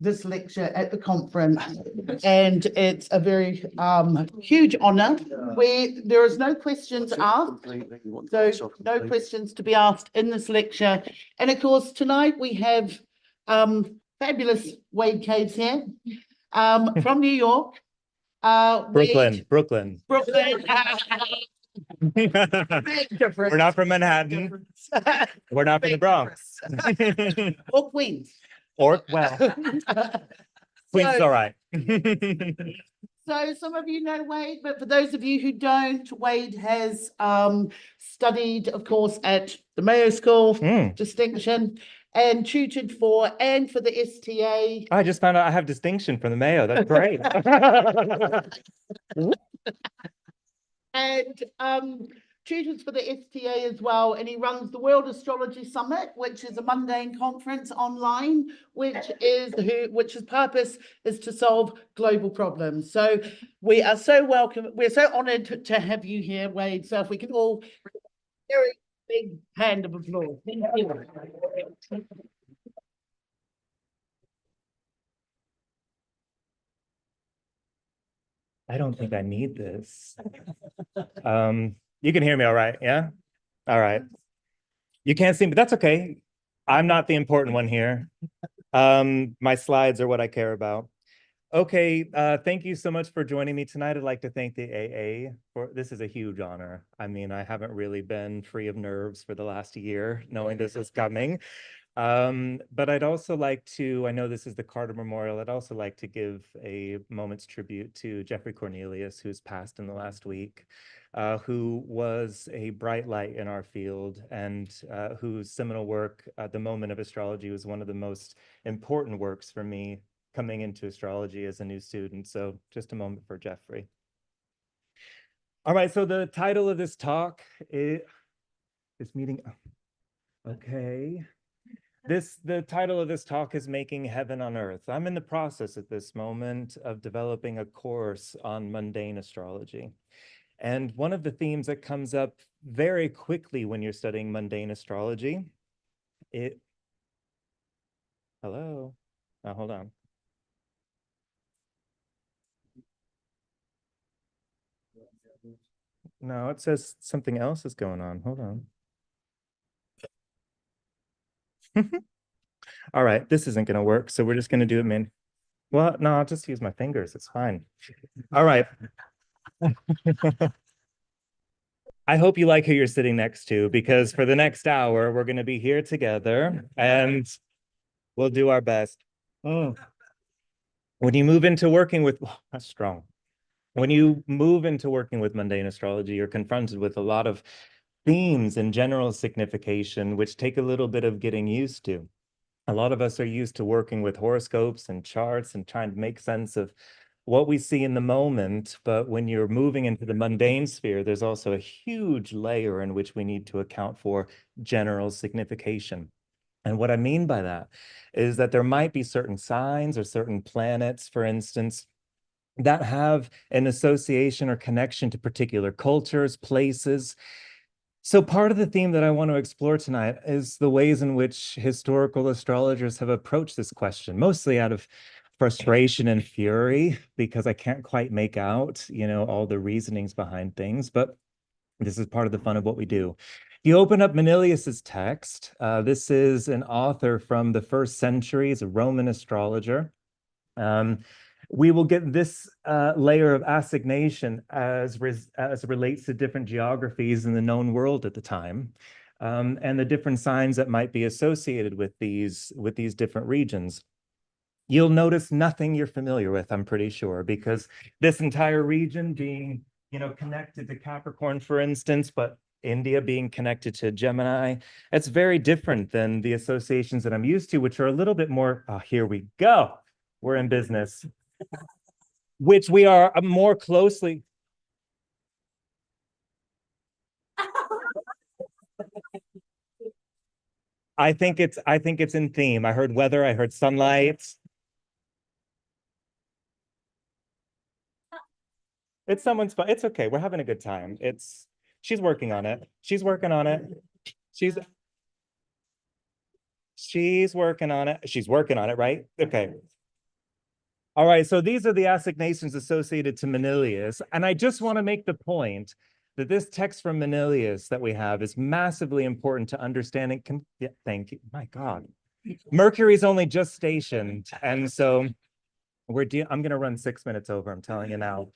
this lecture at the conference, and it's a very huge honor. There is no questions asked, so no questions to be asked in this lecture. And of course, tonight we have fabulous Wade Caves here from New York. Brooklyn. Brooklyn. We're not from Manhattan. We're not from the Bronx. Or Queens. Or, well, Queens is all right. So some of you know Wade, but for those of you who don't, Wade has studied, of course, at the Mayo School, distinction, and tutored for and for the STA. I just found out I have distinction from the Mayo. That's great. And tutors for the STA as well, and he runs the World Astrology Summit, which is a Mundane conference online, which his purpose is to solve global problems. So we are so welcome. We're so honored to have you here, Wade. So if we can all very big hand of applause. Thank you. I don't think I need this. You can hear me all right, yeah? All right. You can't see me, but that's okay. I'm not the important one here. My slides are what I care about. Okay, thank you so much for joining me tonight. I'd like to thank the AA for this is a huge honor. I mean, I haven't really been free of nerves for the last year, knowing this is coming. But I'd also like to, I know this is the Carter Memorial, I'd also like to give a moment's tribute to Jeffrey Cornelius, who's passed in the last week, who was a bright light in our field and whose seminal work, The Moment of Astrology, was one of the most important works for me coming into astrology as a new student. So just a moment for Jeffrey. All right, so the title of this talk is this meeting. Okay. The title of this talk is Making Heaven on Earth. I'm in the process at this moment of developing a course on mundane astrology. And one of the themes that comes up very quickly when you're studying mundane astrology, hello? Oh, hold on. No, it says something else is going on. Hold on. All right, this isn't going to work, so we're just going to do it well, no, I'll just use my fingers. It's fine. All right. I hope you like who you're sitting next to, because for the next hour, we're going to be here together and we'll do our best. When you move into working with, that's strong. When you move into working with mundane astrology, you're confronted with a lot of themes and general signification, which take a little bit of getting used to. A lot of us are used to working with horoscopes and charts and trying to make sense of what we see in the moment. But when you're moving into the mundane sphere, there's also a huge layer in which we need to account for general signification. And what I mean by that is that there might be certain signs or certain planets, for instance, that have an association or connection to particular cultures, places. So part of the theme that I want to explore tonight is the ways in which historical astrologers have approached this question, mostly out of frustration and fury, because I can't quite make out, all the reasonings behind things, but this is part of the fun of what we do. You open up Manilius's text. This is an author from the 1st century, he's a Roman astrologer. We will get this layer of assignation as it relates to different geographies in the known world at the time, and the different signs that might be associated with these different regions. You'll notice nothing you're familiar with, I'm pretty sure, because this entire region being, connected to Capricorn, for instance, but India being connected to Gemini, it's very different than the associations that I'm used to, which are a little bit more, oh, here we go. We're in business. Which we are more closely. I think it's in theme. I heard weather, I heard sunlight. It's someone's fun. It's okay. We're having a good time. She's working on it. She's working on it. She's working on it. She's working on it, right? Okay. All right, so these are the assignations associated to Manilius. And I just want to make the point that this text from Manilius that we have is massively important to understanding. Yeah, thank you. My God. Mercury's only just stationed. And so I'm going to run 6 minutes over. I'm telling you now.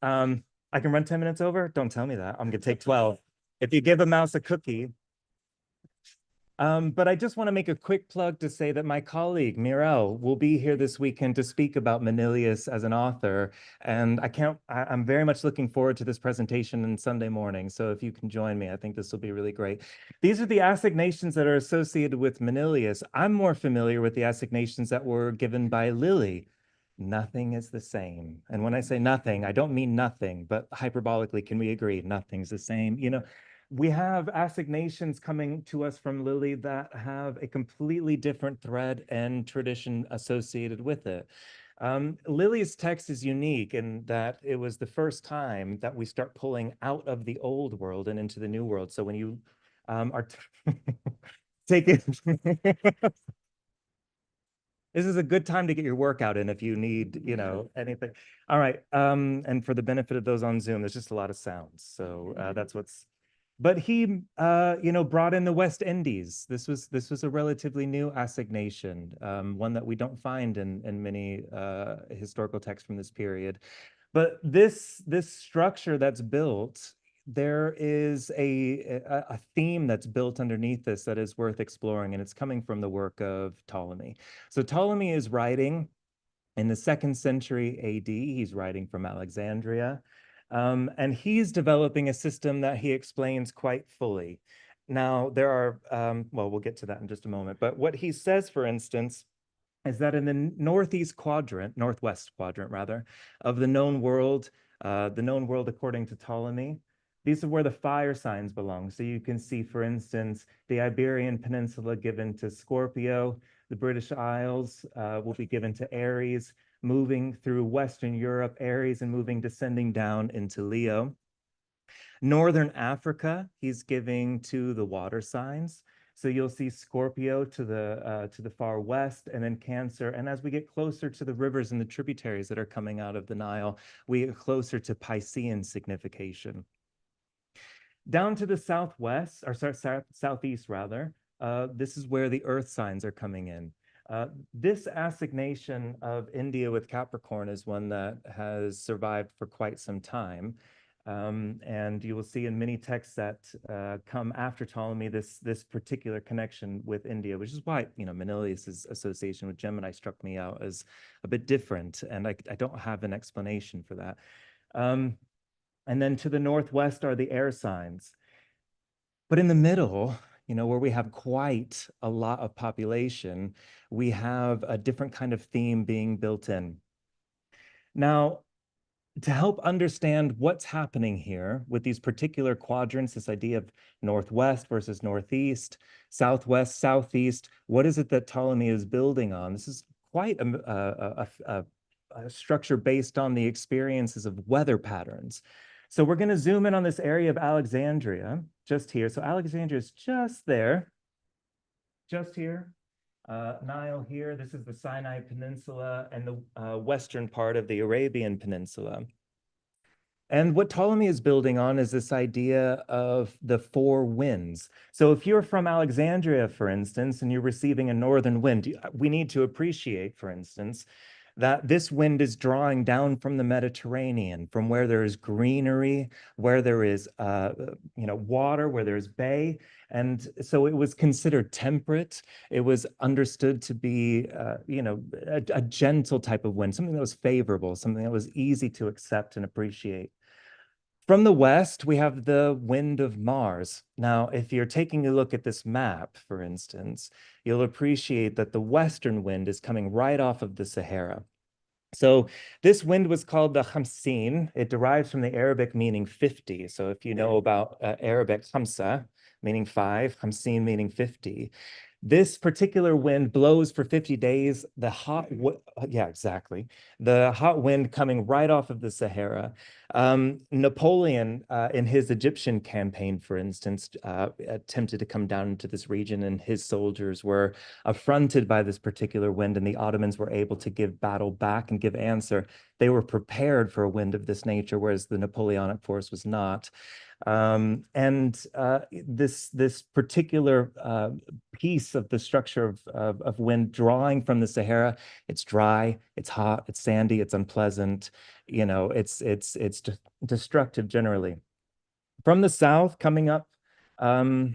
I can run 10 minutes over. Don't tell me that. I'm going to take 12. If you give a mouse a cookie. But I just want to make a quick plug to say that my colleague, Mirel, will be here this weekend to speak about Manilius as an author. And I'm very much looking forward to this presentation on Sunday morning. So if you can join me, I think this will be really great. These are the assignations that are associated with Manilius. I'm more familiar with the assignations that were given by Lilly. Nothing is the same. And when I say nothing, I don't mean nothing, but hyperbolically, can we agree? Nothing's the same. You know, we have assignations coming to us from Lilly that have a completely different thread and tradition associated with it. Lilly's text is unique in that it was the first time that we start pulling out of the old world and into the new world. So when you are taking this is a good time to get your workout in if you need, you know, anything. All right. And for the benefit of those on Zoom, there's just a lot of sounds. So that's what's, but he, you know, brought in the West Indies. This was a relatively new assignation, one that we don't find in many historical texts from this period. But this structure that's built, there is a theme that's built underneath this that is worth exploring, and it's coming from the work of Ptolemy. So Ptolemy is writing in the 2nd century AD. He's writing from Alexandria, and he's developing a system that he explains quite fully. Now, there are, well, we'll get to that in just a moment, but what he says, for instance, is that in the northwest quadrant rather, of the known world according to Ptolemy, these are where the fire signs belong. So you can see, for instance, the Iberian Peninsula given to Scorpio, the British Isles will be given to Aries, moving through Western Europe, Aries, and descending down into Leo. Northern Africa, he's giving to the water signs. So you'll see Scorpio to the far west, and then Cancer. And as we get closer to the rivers and the tributaries that are coming out of the Nile, we get closer to Piscean signification. Down to the southwest, or sorry, southeast rather, this is where the earth signs are coming in. This assignation of India with Capricorn is one that has survived for quite some time. And you will see in many texts that come after Ptolemy this particular connection with India, which is why, you know, Manilius's association with Gemini struck me out as a bit different, and I don't have an explanation for that. And then to the northwest are the air signs. But in the middle, you know, where we have quite a lot of population, we have a different kind of theme being built in. Now, to help understand what's happening here with these particular quadrants, this idea of northwest versus northeast, southwest, southeast, what is it that Ptolemy is building on? This is quite a structure based on the experiences of weather patterns. So we're going to zoom in on this area of Alexandria, just here. So Alexandria is just there, just here. Nile here, this is the Sinai Peninsula and the western part of the Arabian Peninsula. And what Ptolemy is building on is this idea of the 4 winds. So if you're from Alexandria, for instance, and you're receiving a northern wind, we need to appreciate, for instance, that this wind is drawing down from the Mediterranean, from where there is greenery, where there is you know, water, where there's bay. And so it was considered temperate. It was understood to be, you know, a gentle type of wind, something that was favorable, something that was easy to accept and appreciate. From the west, we have the wind of Mars. Now, if you're taking a look at this map, for instance, you'll appreciate that the western wind is coming right off of the Sahara. So this wind was called the Khamsin. It derives from the Arabic meaning 50. So if you know about Arabic Khamsa, meaning 5, Khamsin meaning 50. This particular wind blows for 50 days. The hot, yeah, exactly. The hot wind coming right off of the Sahara. Napoleon, in his Egyptian campaign, for instance, attempted to come down into this region, and his soldiers were affronted by this particular wind, and the Ottomans were able to give battle back and give answer. They were prepared for a wind of this nature, whereas the Napoleonic force was not. This particular piece of the structure of wind drawing from the Sahara, it's dry, it's hot, it's sandy, it's unpleasant, you know, it's destructive generally. From the south coming up, oh,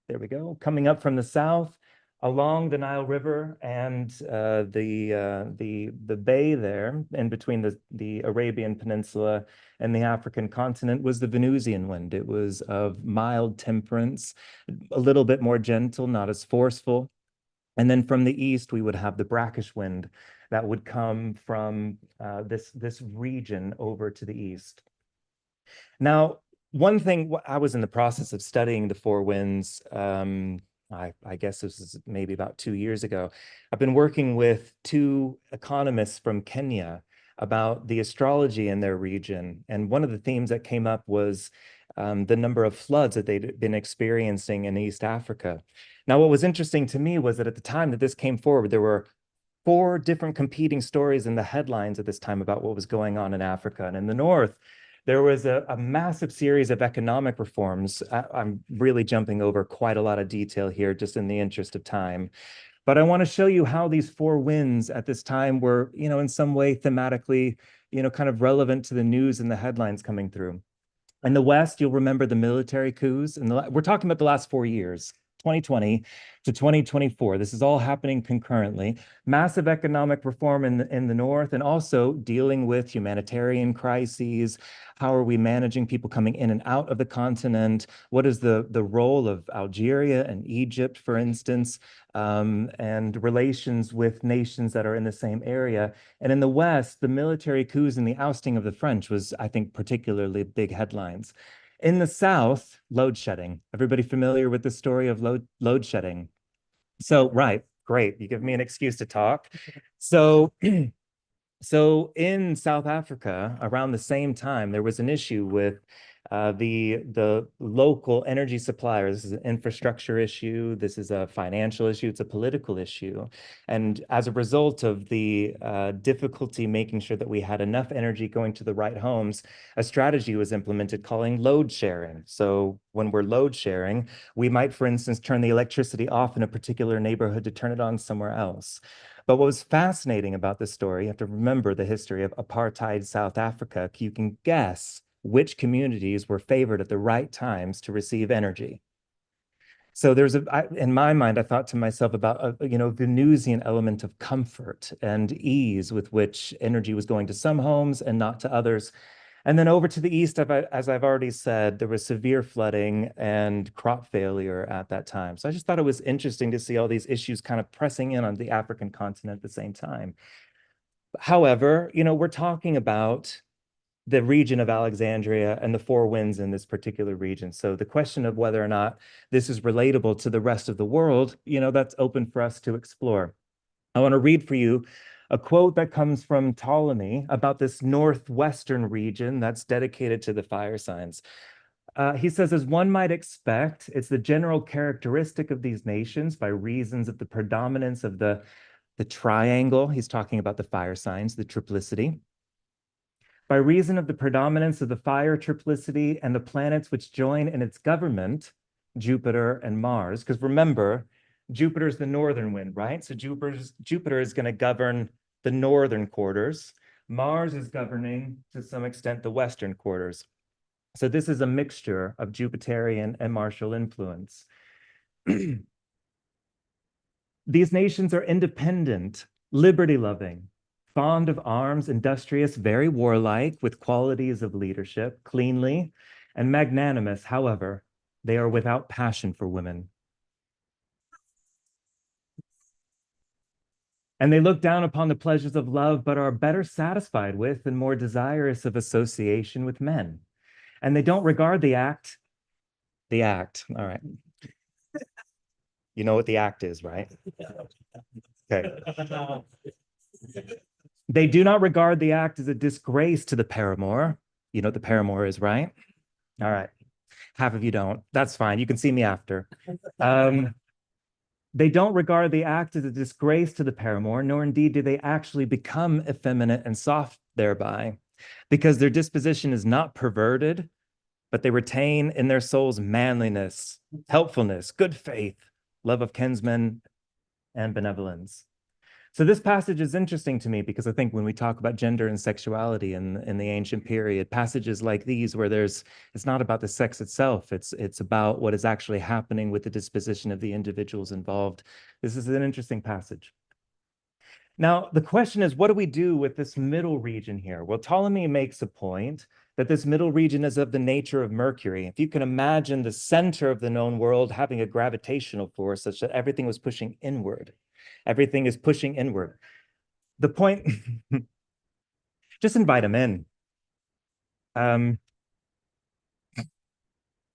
there we go, coming up from the south along the Nile River and the bay there in between the Arabian Peninsula and the African continent was the Venusian wind. It was of mild temperance, a little bit more gentle, not as forceful. And then from the east, we would have the brackish wind that would come from this region over to the east. Now, one thing, I was in the process of studying the four winds. I guess this is maybe about 2 years ago. I've been working with two economists from Kenya about the astrology in their region. And one of the themes that came up was the number of floods that they'd been experiencing in East Africa. Now, what was interesting to me was that at the time that this came forward, there were 4 different competing stories in the headlines at this time about what was going on in Africa. And in the north, there was a massive series of economic reforms. I'm really jumping over quite a lot of detail here, just in the interest of time. But I want to show you how these 4 winds at this time were, you know, in some way thematically, you know, kind of relevant to the news and the headlines coming through. In the West, you'll remember the military coups. And we're talking about the last 4 years. 2020 to 2024. This is all happening concurrently. Massive economic reform in the North, and also dealing with humanitarian crises. How are we managing people coming in and out of the continent? What is the role of Algeria and Egypt, for instance, and relations with nations that are in the same area? And in the West, the military coups and the ousting of the French was, I think, particularly big headlines. In the South, load shedding. Everybody familiar with the story of load shedding? So, right, great. You give me an excuse to talk. So, so in South Africa, around the same time, there was an issue with the local energy suppliers. This is an infrastructure issue. This is a financial issue. It's a political issue. And as a result of the difficulty making sure that we had enough energy going to the right homes, a strategy was implemented calling load sharing. So when we're load sharing, we might, for instance, turn the electricity off in a particular neighborhood to turn it on somewhere else. But what was fascinating about this story, you have to remember the history of apartheid South Africa. You can guess which communities were favored at the right times to receive energy. So in my mind, I thought to myself about a Venusian element of comfort and ease with which energy was going to some homes and not to others. And then over to the east, as I've already said, there was severe flooding and crop failure at that time. So I just thought it was interesting to see all these issues kind of pressing in on the African continent at the same time. However, we're talking about the region of Alexandria and the 4 winds in this particular region. So the question of whether or not this is relatable to the rest of the world, that's open for us to explore. I want to read for you a quote that comes from Ptolemy about this northwestern region that's dedicated to the fire signs. He says, as one might expect, it's the general characteristic of these nations by reasons of the predominance of the triangle. He's talking about the fire signs, the triplicity. By reason of the predominance of the fire triplicity and the planets which join in its government, Jupiter and Mars, because remember, Jupiter is the northern wind, right? So Jupiter is going to govern the northern quarters. Mars is governing, to some extent, the western quarters. So this is a mixture of Jupiterian and Martial influence. These nations are independent, liberty-loving, fond of arms, industrious, very warlike, with qualities of leadership, cleanly, and magnanimous. However, they are without passion for women. And they look down upon the pleasures of love, but are better satisfied with and more desirous of association with men. And they don't regard the act. All right. You know what the act is, right? Okay. They do not regard the act as a disgrace to the paramour. You know what the paramour is, right? All right. Half of you don't. That's fine. You can see me after. They don't regard the act as a disgrace to the paramour, nor indeed do they actually become effeminate and soft thereby, because their disposition is not perverted, but they retain in their souls manliness, helpfulness, good faith, love of kinsmen, and benevolence. So this passage is interesting to me because I think when we talk about gender and sexuality in the ancient period, passages like these where it's not about the sex itself, it's about what is actually happening with the disposition of the individuals involved. This is an interesting passage. Now, the question is, what do we do with this middle region here? Well, Ptolemy makes a point that this middle region is of the nature of Mercury. If you can imagine the center of the known world having a gravitational force such that everything was pushing inward. Everything is pushing inward. The point, just invite them in. All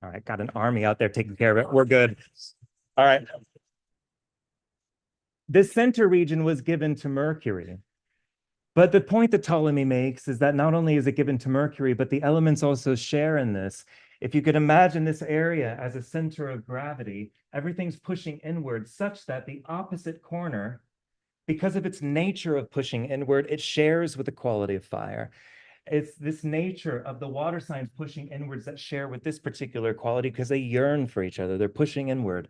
right, got an army out there taking care of it. We're good. All right. This center region was given to Mercury. But the point that Ptolemy makes is that not only is it given to Mercury, but the elements also share in this. If you could imagine this area as a center of gravity, everything's pushing inward such that the opposite corner, because of its nature of pushing inward, it shares with the quality of fire. It's this nature of the water signs pushing inwards that share with this particular quality because they yearn for each other. They're pushing inward.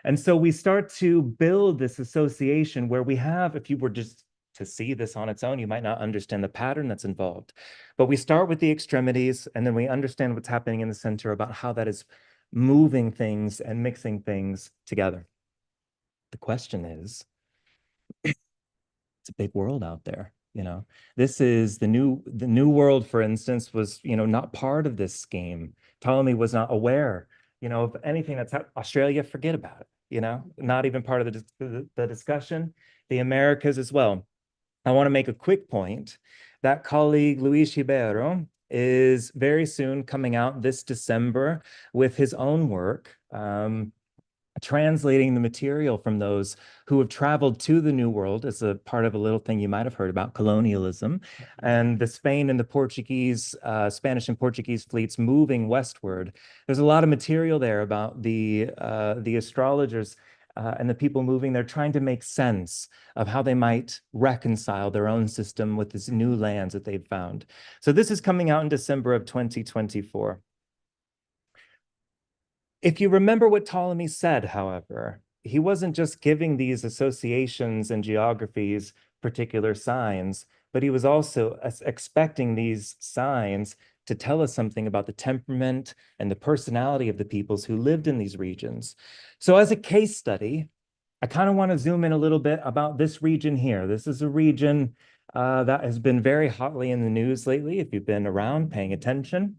And so we start to build this association where we have, if you were just to see this on its own, you might not understand the pattern that's involved. But we start with the extremities, and then we understand what's happening in the center about how that is moving things and mixing things together. The question is, it's a big world out there. This is the new world, for instance, was not part of this scheme. Ptolemy was not aware of anything that's Australia. Forget about it. Not even part of the discussion. The Americas as well. I want to make a quick point. That colleague Luis Ribeiro is very soon coming out this December with his own work, translating the material from those who have traveled to the New World as a part of a little thing you might have heard about, colonialism, and the Spain and the Portuguese, Spanish and Portuguese fleets moving westward. There's a lot of material there about the astrologers and the people moving there trying to make sense of how they might reconcile their own system with these new lands that they've found. So this is coming out in December of 2024. If you remember what Ptolemy said, however, he wasn't just giving these associations and geographies particular signs, but he was also expecting these signs to tell us something about the temperament and the personality of the peoples who lived in these regions. So as a case study, I kind of want to zoom in a little bit about this region here. This is a region that has been very hotly in the news lately, if you've been around paying attention.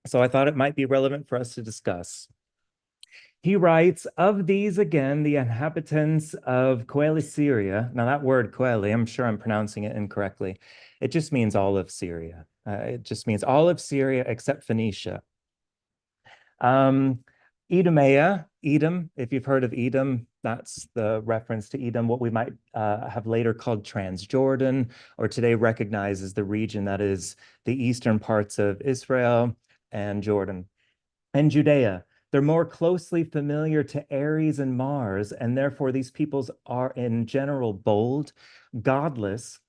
So I thought it might be relevant for us to discuss. He writes, of these, again, the inhabitants of Coeli, Syria. Now, that word Coeli, I'm sure I'm pronouncing it incorrectly. It just means all of Syria. It just means all of Syria except Phoenicia. Idumea, Edom, if you've heard of Edom, that's the reference to Edom, what we might have later called Transjordan, or today recognized as the region that is the eastern parts of Israel and Jordan. And Judea. They're more closely familiar to Aries and Mars, and therefore these peoples are in general bold, godless,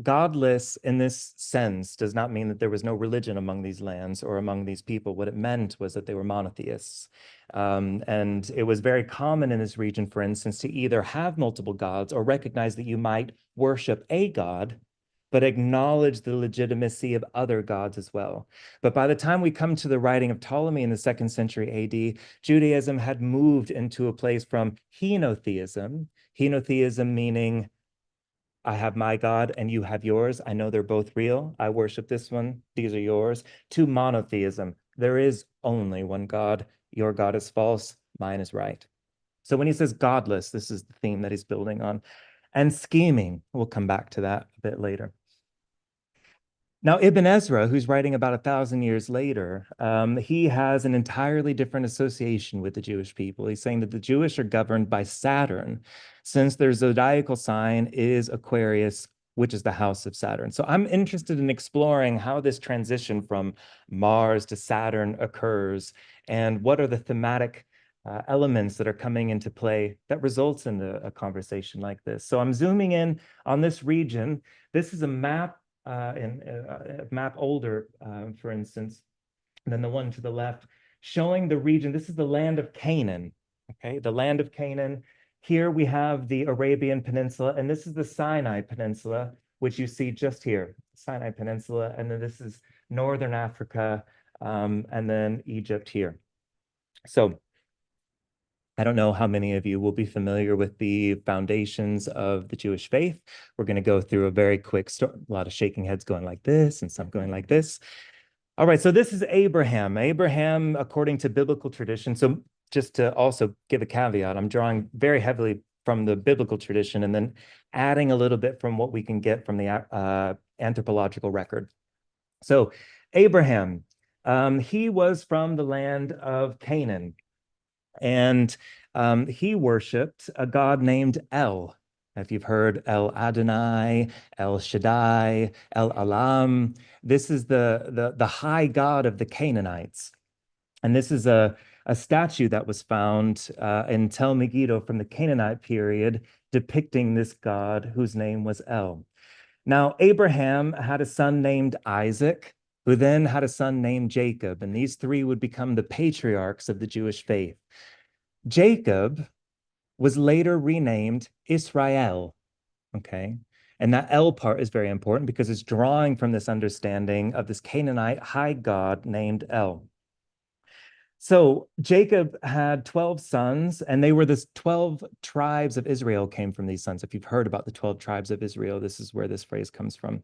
godless in this sense does not mean that there was no religion among these lands or among these people. What it meant was that they were monotheists. And it was very common in this region, for instance, to either have multiple gods or recognize that you might worship a god, but acknowledge the legitimacy of other gods as well. But by the time we come to the writing of Ptolemy in the 2nd century AD, Judaism had moved into a place from henotheism meaning I have my God and you have yours. I know they're both real. I worship this one. These are yours. To monotheism. There is only one God. Your God is false. Mine is right. So when he says godless, this is the theme that he's building on. And scheming, we'll come back to that a bit later. Now, Ibn Ezra, who's writing about 1,000 years later, he has an entirely different association with the Jewish people. He's saying that the Jewish are governed by Saturn, since their zodiacal sign is Aquarius which is the house of Saturn. So I'm interested in exploring how this transition from Mars to Saturn occurs and what are the thematic elements that are coming into play that results in a conversation like this. So I'm zooming in on this region. This is a map, a map older, for instance, than the one to the left, showing the region. This is the land of Canaan, okay? The land of Canaan. Here we have the Arabian Peninsula, and this is the Sinai Peninsula, which you see just here, Sinai Peninsula, and then this is Northern Africa, and then Egypt here. So I don't know how many of you will be familiar with the foundations of the Jewish faith. We're going to go through a very quick story, a lot of shaking heads going like this and some going like this. All right, so this is Abraham. Abraham, according to biblical tradition. So just to also give a caveat, I'm drawing very heavily from the biblical tradition and then adding a little bit from what we can get from the anthropological record. So Abraham, he was from the land of Canaan, and he worshipped a god named El. If you've heard El Adonai, El Shaddai, El Alam, this is the high god of the Canaanites. And this is a statue that was found in Tel Megiddo from the Canaanite period depicting this god whose name was El. Now, Abraham had a son named Isaac, who then had a son named Jacob, and these three would become the patriarchs of the Jewish faith. Jacob was later renamed Israel, okay? And that El part is very important because it's drawing from this understanding of this Canaanite high god named El. So Jacob had 12 sons, and they were the 12 tribes of Israel came from these sons. If you've heard about the 12 tribes of Israel, this is where this phrase comes from.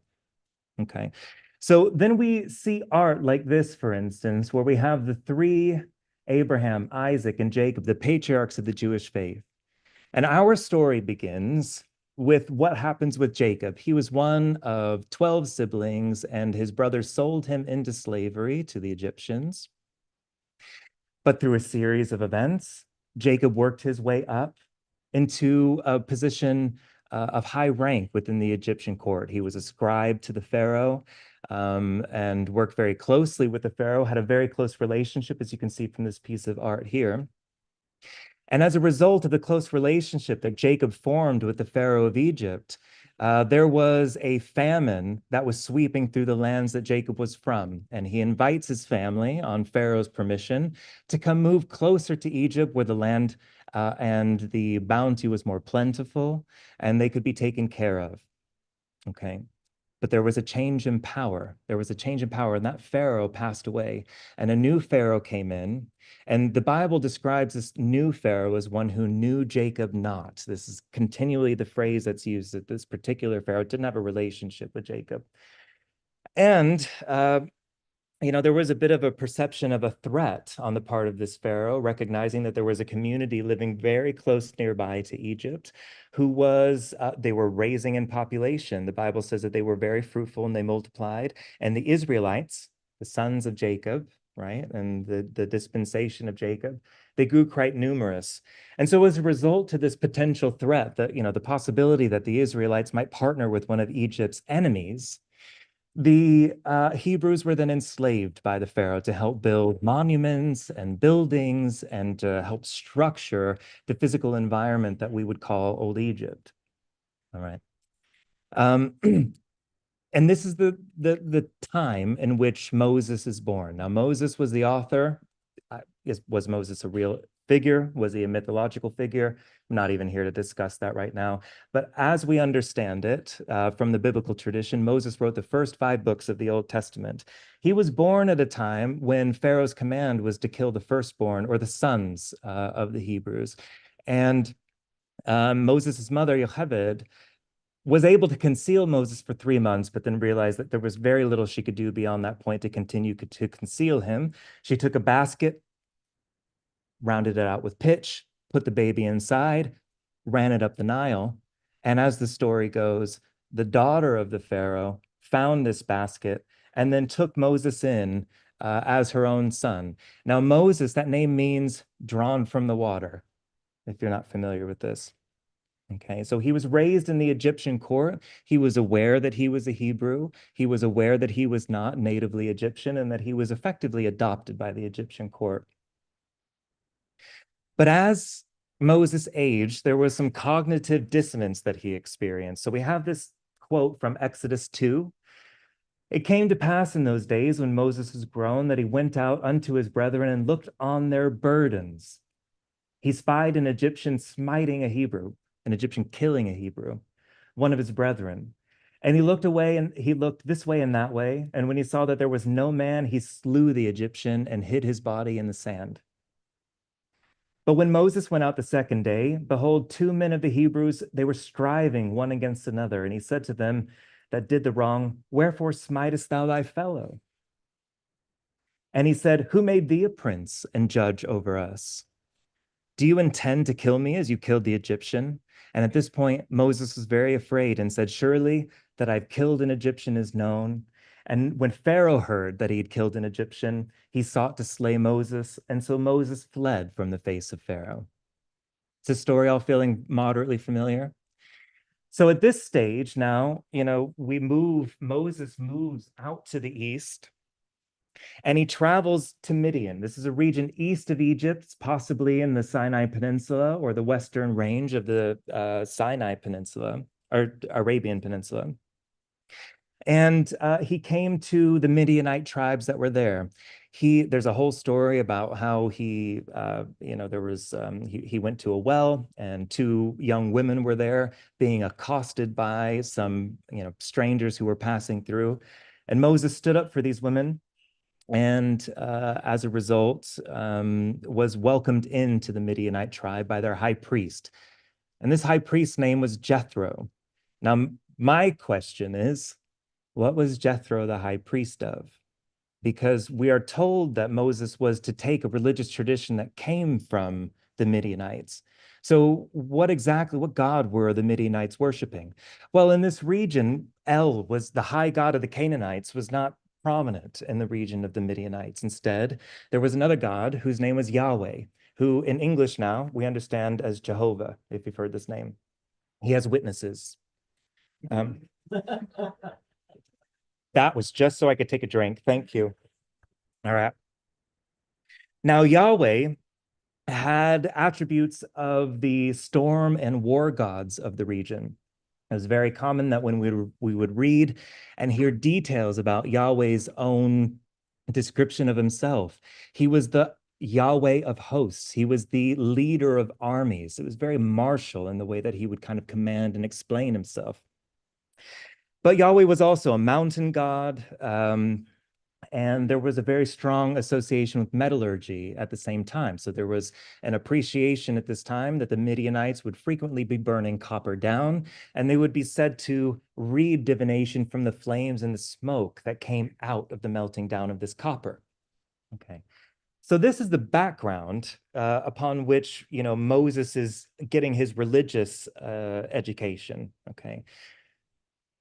Okay. So then we see art like this, for instance, where we have the three, Abraham, Isaac, and Jacob, the patriarchs of the Jewish faith. And our story begins with what happens with Jacob. He was one of 12 siblings, and his brothers sold him into slavery to the Egyptians. But through a series of events, Jacob worked his way up into a position of high rank within the Egyptian court. He was a scribe to the Pharaoh and worked very closely with the Pharaoh, had a very close relationship, as you can see from this piece of art here. And as a result of the close relationship that Jacob formed with the Pharaoh of Egypt, there was a famine that was sweeping through the lands that Jacob was from. And he invites his family, on Pharaoh's permission, to come move closer to Egypt, where the land and the bounty was more plentiful, and they could be taken care of. Okay. But there was a change in power. There was a change in power, and that Pharaoh passed away, and a new Pharaoh came in. And the Bible describes this new Pharaoh as one who knew Jacob not. This is continually the phrase that's used, that this particular Pharaoh didn't have a relationship with Jacob. And there was a bit of a perception of a threat on the part of this Pharaoh, recognizing that there was a community living very close nearby to Egypt who they were raising in population. The Bible says that they were very fruitful and they multiplied. And the Israelites, the sons of Jacob, right, and the dispensation of Jacob, they grew quite numerous. And so as a result to this potential threat, the possibility that the Israelites might partner with one of Egypt's enemies, the Hebrews were then enslaved by the Pharaoh to help build monuments and buildings and to help structure the physical environment that we would call Old Egypt. All right. And this is the time in which Moses is born. Now, Moses was the author. Was Moses a real figure? Was he a mythological figure? I'm not even here to discuss that right now. But as we understand it from the biblical tradition, Moses wrote the first 5 books of the Old Testament. He was born at a time when Pharaoh's command was to kill the firstborn, or the sons of the Hebrews. And Moses' mother, Yocheved, was able to conceal Moses for 3 months, but then realized that there was very little she could do beyond that point to continue to conceal him. She took a basket, rounded it out with pitch, put the baby inside, ran it up the Nile. And as the story goes, the daughter of the Pharaoh found this basket and then took Moses in as her own son. Now, Moses, that name means drawn from the water, if you're not familiar with this. Okay, so he was raised in the Egyptian court. He was aware that he was a Hebrew. He was aware that he was not natively Egyptian and that he was effectively adopted by the Egyptian court. But as Moses aged, there was some cognitive dissonance that he experienced. So we have this quote from Exodus 2. It came to pass in those days when Moses was grown that he went out unto his brethren and looked on their burdens. He spied an Egyptian smiting a Hebrew, an Egyptian killing a Hebrew, one of his brethren. And he looked away and he looked this way and that way. And when he saw that there was no man, he slew the Egyptian and hid his body in the sand. But when Moses went out the second day, behold, 2 men of the Hebrews, they were striving one against another. And he said to them that did the wrong, wherefore smitest thou thy fellow? And he said, who made thee a prince and judge over us? Do you intend to kill me as you killed the Egyptian? And at this point, Moses was very afraid and said, surely that I've killed an Egyptian is known. And when Pharaoh heard that he had killed an Egyptian, he sought to slay Moses. And so Moses fled from the face of Pharaoh. It's a story all feeling moderately familiar. So at this stage now, Moses moves out to the east and he travels to Midian. This is a region east of Egypt, possibly in the Sinai Peninsula or the western range of the Sinai Peninsula or Arabian Peninsula. And he came to the Midianite tribes that were there. There's a whole story about how he went to a well and 2 young women were there being accosted by some, strangers who were passing through. And Moses stood up for these women and as a result, was welcomed into the Midianite tribe by their high priest. And this high priest's name was Jethro. Now, my question is, what was Jethro the high priest of? Because we are told that Moses was to take a religious tradition that came from the Midianites. So what God were the Midianites worshiping? Well, in this region, El was the high god of the Canaanites, was not prominent in the region of the Midianites. Instead, there was another god whose name was Yahweh, who in English now we understand as Jehovah, if you've heard this name. He has witnesses. That was just so I could take a drink. Thank you. All right. Now, Yahweh had attributes of the storm and war gods of the region. It was very common that when we would read and hear details about Yahweh's own description of himself, he was the Yahweh of hosts. He was the leader of armies. It was very martial in the way that he would kind of command and explain himself. But Yahweh was also a mountain god, and there was a very strong association with metallurgy at the same time. So there was an appreciation at this time that the Midianites would frequently be burning copper down, and they would be said to read divination from the flames and the smoke that came out of the melting down of this copper. Okay. So this is the background upon which, Moses is getting his religious education. Okay.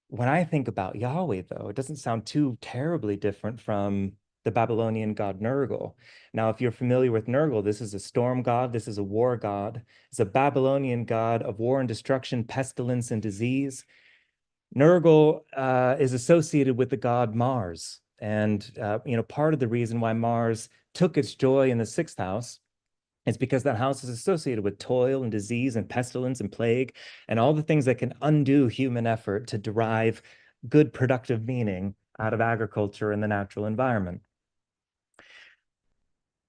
When I think about Yahweh, though, it doesn't sound too terribly different from the Babylonian god Nergal. Now, if you're familiar with Nergal, this is a storm god, this is a war god. It's a Babylonian god of war and destruction, pestilence and disease. Nergal is associated with the god Mars. And, part of the reason why Mars took its joy in the 6th house is because that house is associated with toil and disease and pestilence and plague and all the things that can undo human effort to derive good productive meaning out of agriculture and the natural environment.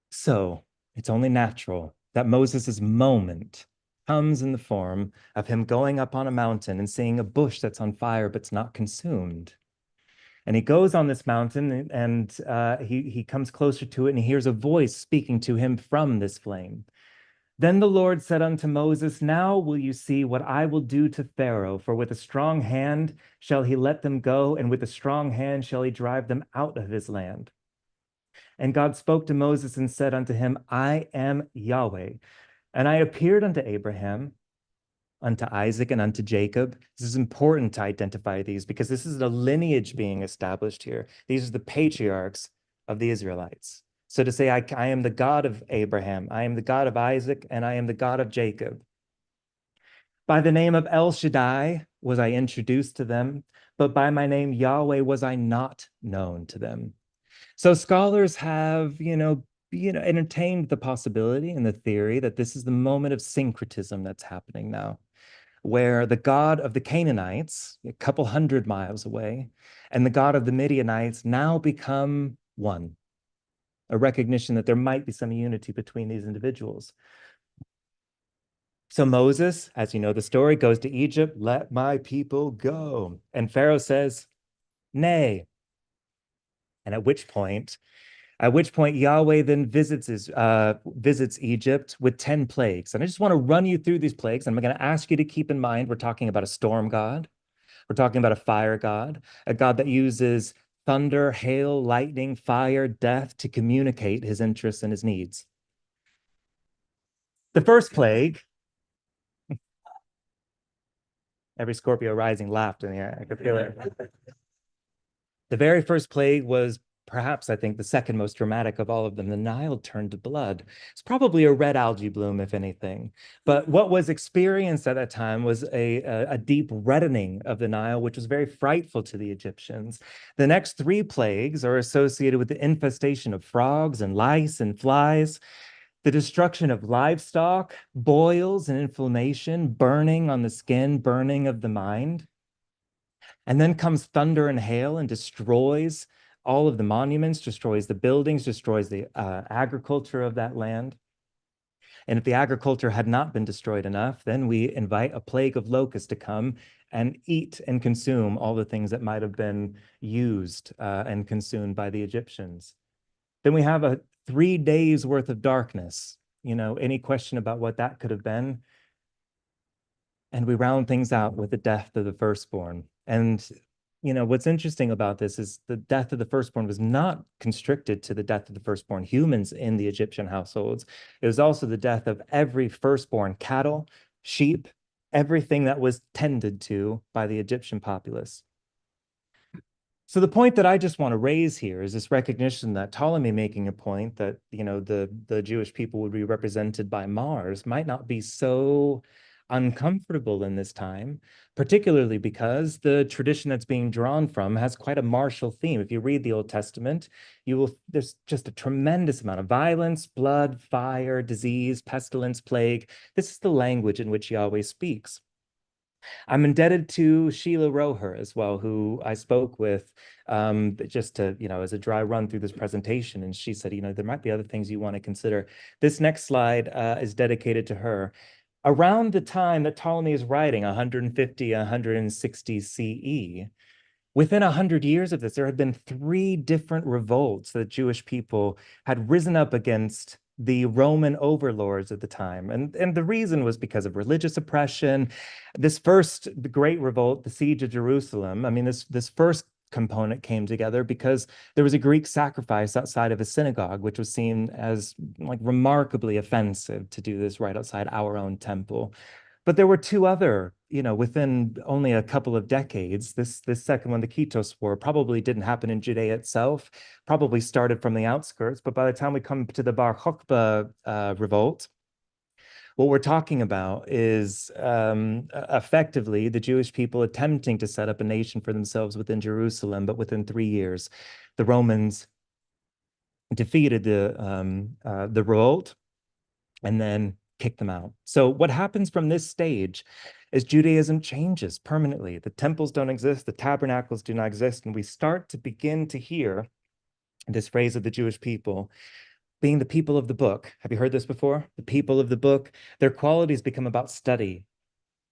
So it's only natural that Moses's moment comes in the form of him going up on a mountain and seeing a bush that's on fire but's not consumed. And he goes on this mountain and he comes closer to it and he hears a voice speaking to him from this flame. Then the Lord said unto Moses, now will you see what I will do to Pharaoh, for with a strong hand shall he let them go, and with a strong hand shall he drive them out of his land. And God spoke to Moses and said unto him, I am Yahweh, and I appeared unto Abraham, unto Isaac, and unto Jacob. This is important to identify these because this is a lineage being established here. These are the patriarchs of the Israelites. So to say, I am the God of Abraham, I am the God of Isaac, and I am the God of Jacob. By the name of El Shaddai was I introduced to them, but by my name Yahweh was I not known to them. So scholars have, entertained the possibility and the theory that this is the moment of syncretism that's happening now, where the God of the Canaanites, a couple hundred miles away, and the God of the Midianites now become one, a recognition that there might be some unity between these individuals. So Moses, as you know the story, goes to Egypt, let my people go. And Pharaoh says, nay. And at which point Yahweh then visits Egypt with 10 plagues. And I just want to run you through these plagues. And I'm going to ask you to keep in mind, we're talking about a storm god. We're talking about a fire god, a god that uses thunder, hail, lightning, fire, death to communicate his interests and his needs. The first plague, every Scorpio rising laughed in the air. I could feel it. The very first plague was perhaps, I think, the second most dramatic of all of them. The Nile turned to blood. It's probably a red algae bloom, if anything. But what was experienced at that time was a deep reddening of the Nile, which was very frightful to the Egyptians. The next three plagues are associated with the infestation of frogs and lice and flies, the destruction of livestock, boils and inflammation, burning on the skin, burning of the mind. And then comes thunder and hail and destroys all of the monuments, destroys the buildings, destroys the agriculture of that land. And if the agriculture had not been destroyed enough, then we invite a plague of locusts to come and eat and consume all the things that might have been used and consumed by the Egyptians. Then we have a 3 days worth of darkness. Any question about what that could have been? And we round things out with the death of the firstborn. And what's interesting about this is the death of the firstborn was not constricted to the death of the firstborn humans in the Egyptian households. It was also the death of every firstborn cattle, sheep, everything that was tended to by the Egyptian populace. So the point that I just want to raise here is this recognition that Ptolemy making a point that, the Jewish people would be represented by Mars might not be so uncomfortable in this time, particularly because the tradition that's being drawn from has quite a martial theme. If you read the Old Testament, there's just a tremendous amount of violence, blood, fire, disease, pestilence, plague. This is the language in which Yahweh speaks. I'm indebted to Sheila Roher as well, who I spoke with just to, as a dry run through this presentation. And she said, there might be other things you want to consider. This next slide is dedicated to her. Around the time that Ptolemy is writing, 150, 160 CE, within 100 years of this, there had been 3 different revolts that Jewish people had risen up against the Roman overlords at the time. And the reason was because of religious oppression. This first, the Great Revolt, the Siege of Jerusalem, I mean, this first component came together because there was a Greek sacrifice outside of a synagogue, which was seen as like remarkably offensive to do this right outside our own temple. But there were 2 other, within only a couple of decades. This second one, the Kitos War, probably didn't happen in Judea itself, probably started from the outskirts. But by the time we come to the Bar Kokhba revolt, what we're talking about is effectively the Jewish people attempting to set up a nation for themselves within Jerusalem, but within 3 years, the Romans defeated the revolt and then kicked them out. So what happens from this stage is Judaism changes permanently. The temples don't exist, the tabernacles do not exist, and we start to begin to hear this phrase of the Jewish people being the people of the book. Have you heard this before? The people of the book. Their qualities become about study,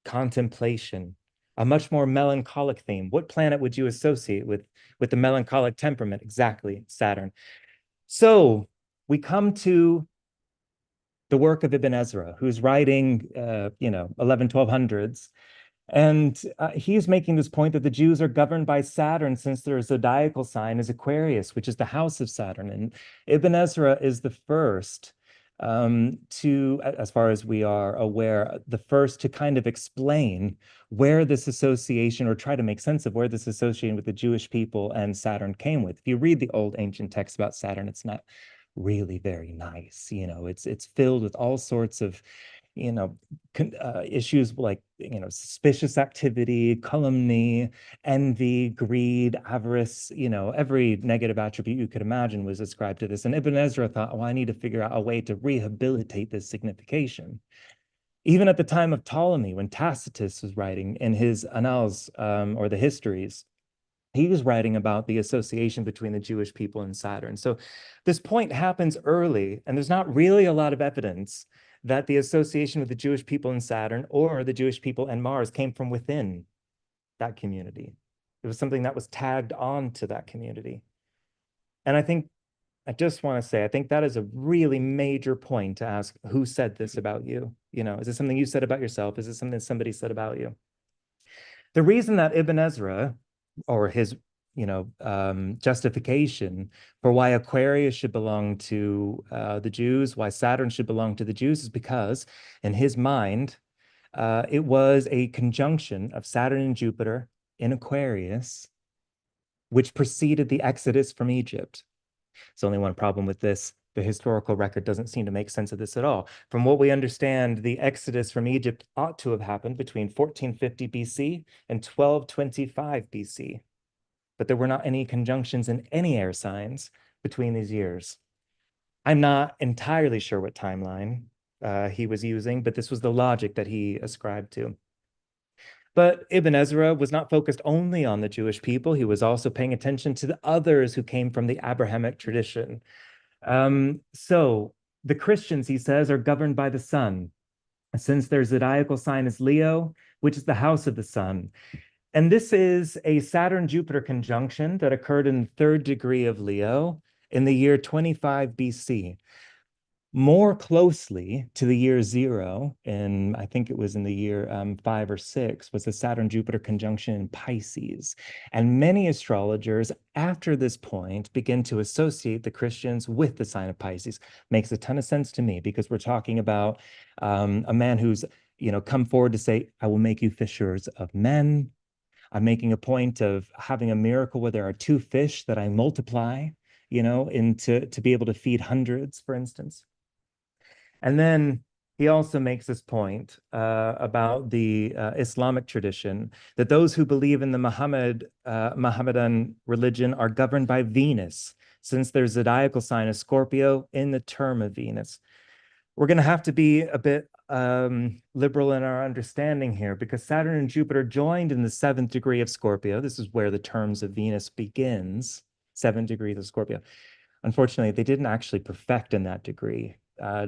contemplation, a much more melancholic theme. What planet would you associate with the melancholic temperament? Exactly, Saturn. So we come to the work of Ibn Ezra, who's writing, 11, 1200s. And he's making this point that the Jews are governed by Saturn since their zodiacal sign is Aquarius, which is the house of Saturn. And Ibn Ezra is the first to, as far as we are aware, the first to kind of explain where this association, or try to make sense of where this association with the Jewish people and Saturn came with. If you read the old ancient texts about Saturn, it's not really very nice. It's filled with all sorts of issues like, suspicious activity, calumny, envy, greed, avarice, every negative attribute you could imagine was ascribed to this. And Ibn Ezra thought, well, I need to figure out a way to rehabilitate this signification. Even at the time of Ptolemy, when Tacitus was writing in his Annals, or the Histories, he was writing about the association between the Jewish people and Saturn. So this point happens early, and there's not really a lot of evidence that the association with the Jewish people and Saturn or the Jewish people and Mars came from within that community. It was something that was tagged on to that community. And I just want to say, I think that is a really major point to ask, who said this about you? Is it something you said about yourself? Is it something somebody said about you? The reason that Ibn Ezra, or his justification for why Aquarius should belong to the Jews, why Saturn should belong to the Jews, is because in his mind, it was a conjunction of Saturn and Jupiter in Aquarius, which preceded the exodus from Egypt. There's only one problem with this. The historical record doesn't seem to make sense of this at all. From what we understand, the exodus from Egypt ought to have happened between 1450 BC and 1225 BC. But there were not any conjunctions in any air signs between these years. I'm not entirely sure what timeline he was using, but this was the logic that he ascribed to. But Ibn Ezra was not focused only on the Jewish people. He was also paying attention to the others who came from the Abrahamic tradition. So the Christians, he says, are governed by the sun, since their zodiacal sign is Leo, which is the house of the sun. And this is a Saturn-Jupiter conjunction that occurred in the 3rd degree of Leo in the year 25 BC. More closely to the year 0, and I think it was in the year 5 or 6, was the Saturn-Jupiter conjunction in Pisces. And many astrologers after this point begin to associate the Christians with the sign of Pisces. Makes a ton of sense to me, because we're talking about a man who's come forward to say, I will make you fishers of men. I'm making a point of having a miracle where there are 2 fish that I multiply, to be able to feed hundreds, for instance. And then he also makes this point about the Islamic tradition, that those who believe in the Mohammedan religion are governed by Venus, since their zodiacal sign is Scorpio in the term of Venus. We're going to have to be a bit liberal in our understanding here, because Saturn and Jupiter joined in the 7th degree of Scorpio. This is where the terms of Venus begins, 7 degrees of Scorpio. Unfortunately, they didn't actually perfect in that degree.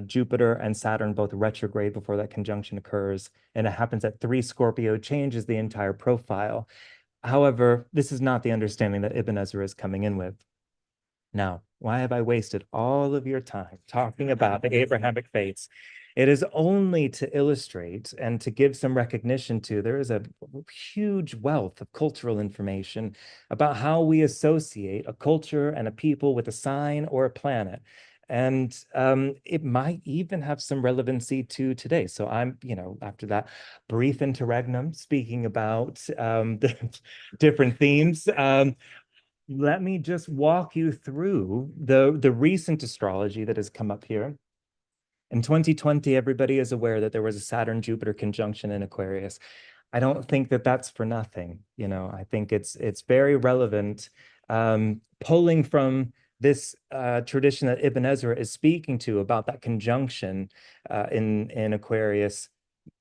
Jupiter and Saturn both retrograde before that conjunction occurs, and it happens at 3 Scorpio, changes the entire profile. However, this is not the understanding that Ibn Ezra is coming in with. Now, why have I wasted all of your time talking about the Abrahamic faiths? It is only to illustrate and to give some recognition to, there is a huge wealth of cultural information about how we associate a culture and a people with a sign or a planet. And it might even have some relevancy to today. So I'm, after that brief interregnum, speaking about the different themes, let me just walk you through the recent astrology that has come up here. In 2020, everybody is aware that there was a Saturn-Jupiter conjunction in Aquarius. I don't think that that's for nothing. I think it's very relevant, pulling from this tradition that Ibn Ezra is speaking to about that conjunction in Aquarius,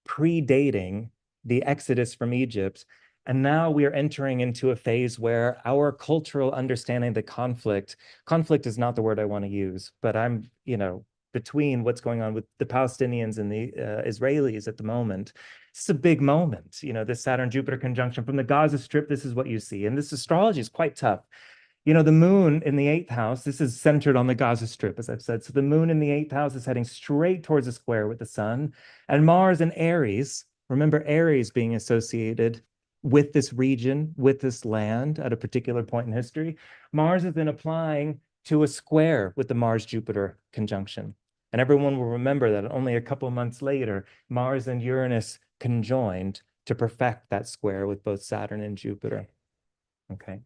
predating the exodus from Egypt. And now we are entering into a phase where our cultural understanding of the conflict is not the word I want to use, but I'm, between what's going on with the Palestinians and the Israelis at the moment. It's a big moment, this Saturn-Jupiter conjunction. From the Gaza Strip, this is what you see. And this astrology is quite tough. The moon in the 8th house, this is centered on the Gaza Strip, as I've said. So the moon in the 8th house is heading straight towards a square with the sun. And Mars in Aries, remember Aries being associated with this region, with this land at a particular point in history. Mars is then applying to a square with the Mars-Jupiter conjunction. And everyone will remember that only a couple months later, Mars and Uranus conjoined to perfect that square with both Saturn and Jupiter. Okay.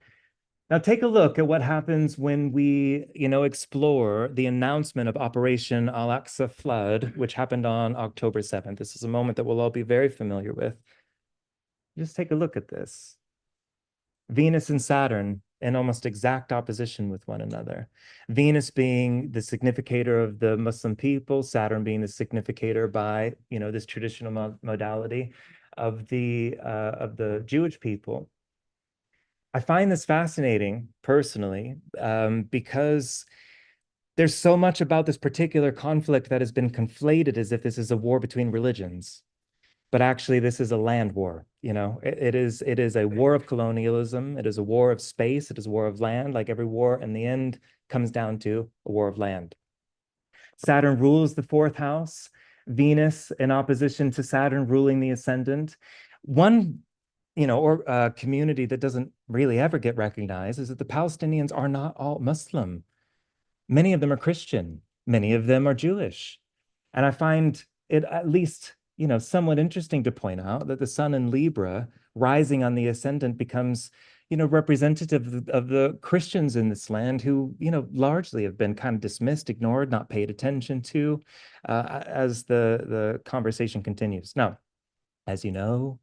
Now take a look at what happens when we, explore the announcement of Operation Al-Aqsa Flood, which happened on October 7th. This is a moment that we'll all be very familiar with. Just take a look at this. Venus and Saturn in almost exact opposition with one another. Venus being the significator of the Muslim people, Saturn being the significator by, this traditional modality of the Jewish people. I find this fascinating personally, because there's so much about this particular conflict that has been conflated as if this is a war between religions. But actually, this is a land war. It is a war of colonialism. It is a war of space. It is a war of land. Like every war in the end comes down to a war of land. Saturn rules the fourth house. Venus in opposition to Saturn ruling the ascendant. One community that doesn't really ever get recognized is that the Palestinians are not all Muslim. Many of them are Christian. Many of them are Jewish. And I find it at least, somewhat interesting to point out that the sun in Libra rising on the ascendant becomes, representative of the Christians in this land who, largely have been kind of dismissed, ignored, not paid attention to, as the conversation continues. Now, as you know,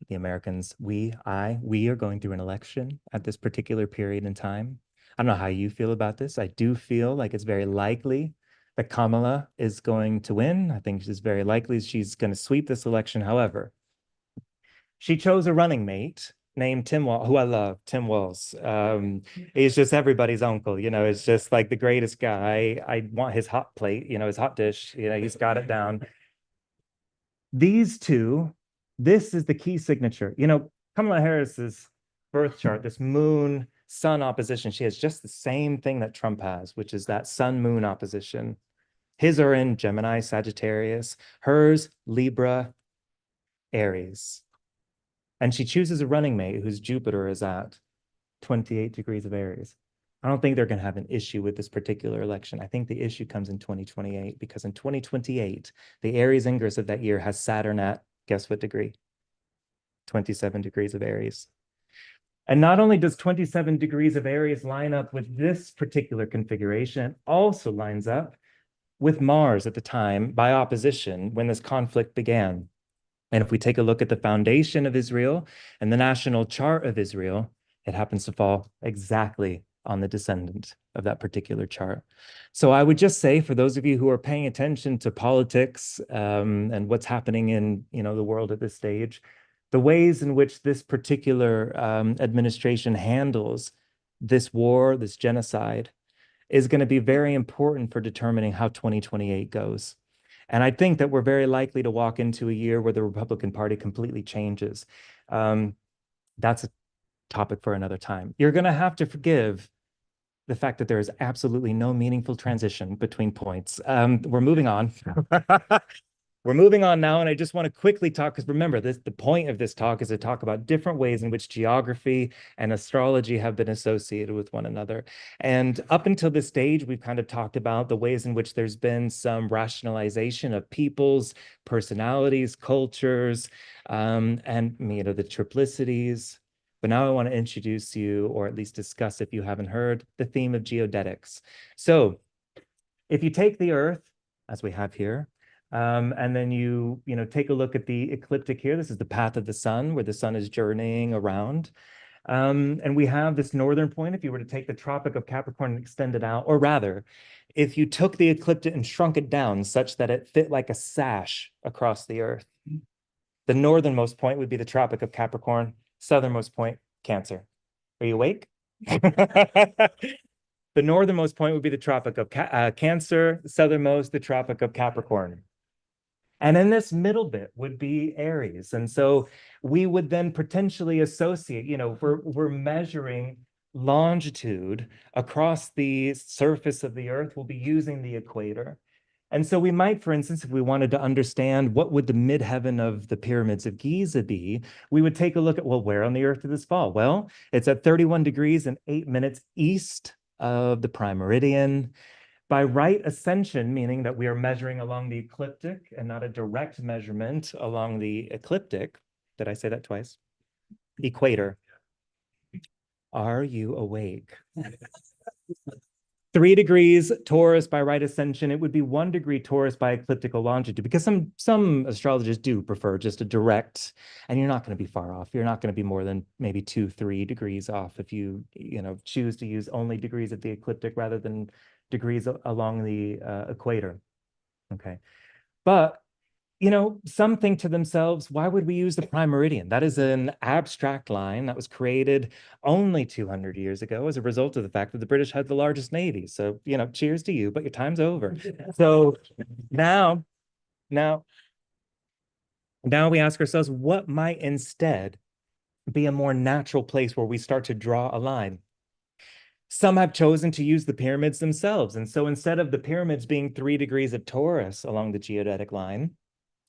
the Americans, we are going through an election at this particular period in time. I don't know how you feel about this. I do feel like it's very likely that Kamala is going to win. I think it's very likely she's going to sweep this election. However, she chose a running mate named Tim Walz, who I love, Tim Walz. He's just everybody's uncle, it's just like the greatest guy. I want his hot plate, his hot dish, he's got it down. These two, this is the key signature. Kamala Harris's birth chart, this moon sun opposition, she has just the same thing that Trump has, which is that sun moon opposition. His are in Gemini, Sagittarius, hers, Libra, Aries. And she chooses a running mate whose Jupiter is at 28 degrees of Aries. I don't think they're going to have an issue with this particular election. I think the issue comes in 2028, because in 2028, the Aries ingress of that year has Saturn at, guess what degree? 27 degrees of Aries. And not only does 27 degrees of Aries line up with this particular configuration, it also lines up with Mars at the time by opposition when this conflict began. And if we take a look at the foundation of Israel and the national chart of Israel, it happens to fall exactly on the descendant of that particular chart. So I would just say, for those of you who are paying attention to politics and what's happening in the world at this stage, the ways in which this particular administration handles this war, this genocide, is going to be very important for determining how 2028 goes. And I think that we're very likely to walk into a year where the Republican Party completely changes. That's a topic for another time. You're going to have to forgive the fact that there is absolutely no meaningful transition between points. We're moving on. We're moving on now, and I just want to quickly talk, because remember, the point of this talk is to talk about different ways in which geography and astrology have been associated with one another. And up until this stage, we've kind of talked about the ways in which there's been some rationalization of peoples, personalities, cultures, and the triplicities. But now I want to introduce you, or at least discuss, if you haven't heard, the theme of geodetics. So if you take the Earth, as we have here, and then you take a look at the ecliptic here. This is the path of the sun, where the sun is journeying around. And we have this northern point. If you were to take the Tropic of Capricorn and extend it out, or rather, if you took the ecliptic and shrunk it down such that it fit like a sash across the Earth, the northernmost point would be the Tropic of Capricorn, southernmost point, Cancer. Are you awake? The northernmost point would be the Tropic of Cancer, southernmost, the Tropic of Capricorn. And in this middle bit would be Aries. And so we would then potentially associate, we're measuring longitude across the surface of the Earth, we'll be using the equator. And so we might, for instance, if we wanted to understand what would the midheaven of the pyramids of Giza be, we would take a look at, well, where on the Earth did this fall? Well, it's at 31 degrees and 8 minutes east of the prime meridian. By right ascension, meaning that we are measuring along the ecliptic and not a direct measurement along the ecliptic. Did I say that twice? Equator. Are you awake? 3 degrees Taurus by right ascension. It would be 1 degree Taurus by ecliptical longitude, because some astrologers do prefer just a direct, and you're not going to be far off. You're not going to be more than maybe 2-3 degrees off if you choose to use only degrees at the ecliptic rather than degrees along the equator. Okay, but some think to themselves, why would we use the prime meridian? That is an abstract line that was created only 200 years ago as a result of the fact that the British had the largest navy. So, cheers to you, but your time's over. So now we ask ourselves, what might instead be a more natural place where we start to draw a line? Some have chosen to use the pyramids themselves. And so instead of the pyramids being 3 degrees of Taurus along the geodetic line,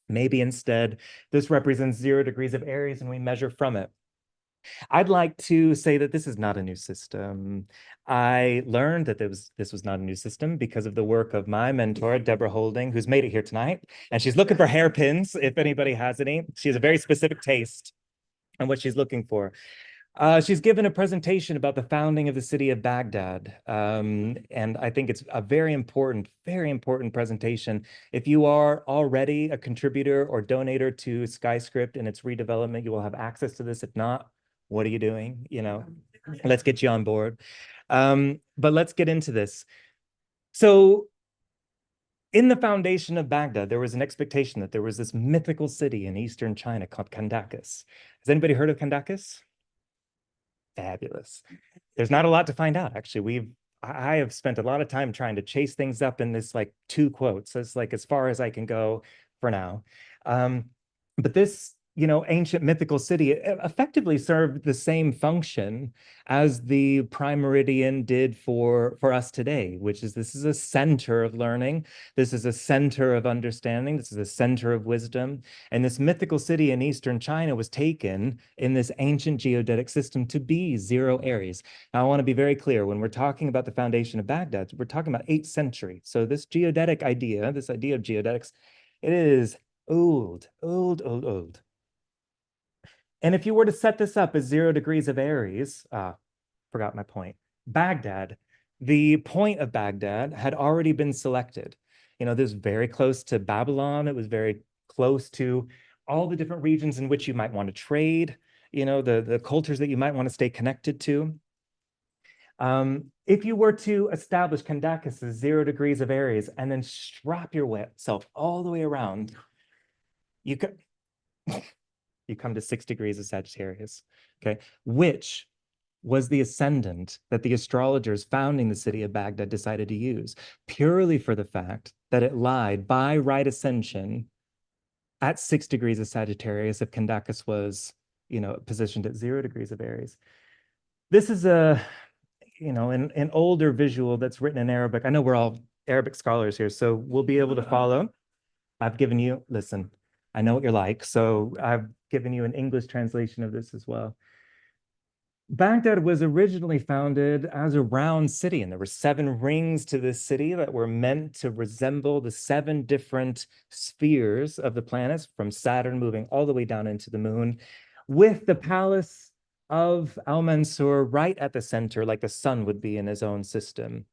maybe instead this represents 0 degrees of Aries and we measure from it. I'd like to say that this is not a new system. I learned that this was not a new system because of the work of my mentor, Deborah Holding, who's made it here tonight. And she's looking for hairpins, if anybody has any. She has a very specific taste on what she's looking for. She's given a presentation about the founding of the city of Baghdad. And I think it's a very important presentation. If you are already a contributor or donator to SkyScript and its redevelopment, you will have access to this. If not, what are you doing? Let's get you on board. But let's get into this. So in the foundation of Baghdad, there was an expectation that there was this mythical city in eastern China called Kandakis. Has anybody heard of Kandakis? Fabulous. There's not a lot to find out, actually. I have spent a lot of time trying to chase things up in this 2 quotes. It's as far as I can go for now. But this ancient mythical city effectively served the same function as the prime meridian did for us today, which is this is a center of learning. This is a center of understanding. This is a center of wisdom. And this mythical city in eastern China was taken in this ancient geodetic system to be 0 Aries. Now, I want to be very clear. When we're talking about the foundation of Baghdad, we're talking about 8th century. So this geodetic idea, this idea of geodetics, it is old. And if you were to set this up as 0 degrees of Aries, forgot my point. Baghdad, the point of Baghdad had already been selected. This was very close to Babylon. It was very close to all the different regions in which you might want to trade, the cultures that you might want to stay connected to. If you were to establish Kandakis as 0 degrees of Aries and then strap yourself all the way around, you could... you come to 6 degrees of Sagittarius, okay, which was the ascendant that the astrologers founding the city of Baghdad decided to use, purely for the fact that it lied by right ascension at 6 degrees of Sagittarius if Kandakis was, positioned at 0 degrees of Aries. This is an older visual that's written in Arabic. I know we're all Arabic scholars here, so we'll be able to follow. I've given you, listen, I know what you're like, so I've given you an English translation of this as well. Baghdad was originally founded as a round city, and there were 7 rings to this city that were meant to resemble the 7 different spheres of the planets, from Saturn moving all the way down into the moon, with the palace of Al-Mansur right at the center, like the sun would be in his own system.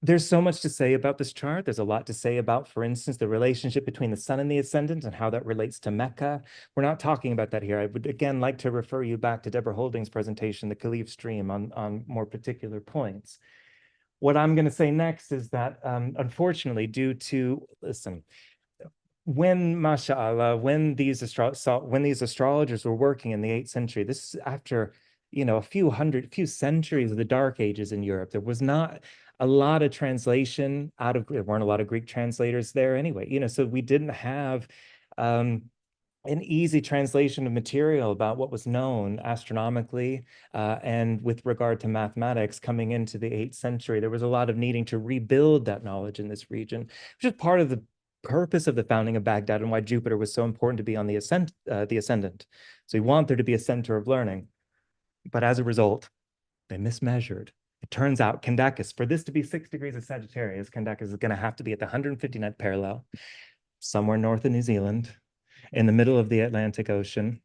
There's so much to say about this chart. There's a lot to say about, for instance, the relationship between the sun and the ascendant and how that relates to Mecca. We're not talking about that here. I would, again, like to refer you back to Deborah Holding's presentation, The Khalif Stream, on more particular points. What I'm going to say next is that, unfortunately, due to, listen, when, mashallah, when these astrologers were working in the 8th century, this is after, a few centuries of the Dark Ages in Europe. There was not a lot of translation there weren't a lot of Greek translators there anyway, so we didn't have an easy translation of material about what was known astronomically and with regard to mathematics coming into the 8th century. There was a lot of needing to rebuild that knowledge in this region, which is part of the purpose of the founding of Baghdad and why Jupiter was so important to be on the ascendant. So you want there to be a center of learning. But as a result, they mismeasured. It turns out Kandakis, for this to be 6 degrees of Sagittarius, Kandakis is going to have to be at the 159th parallel, somewhere north of New Zealand, in the middle of the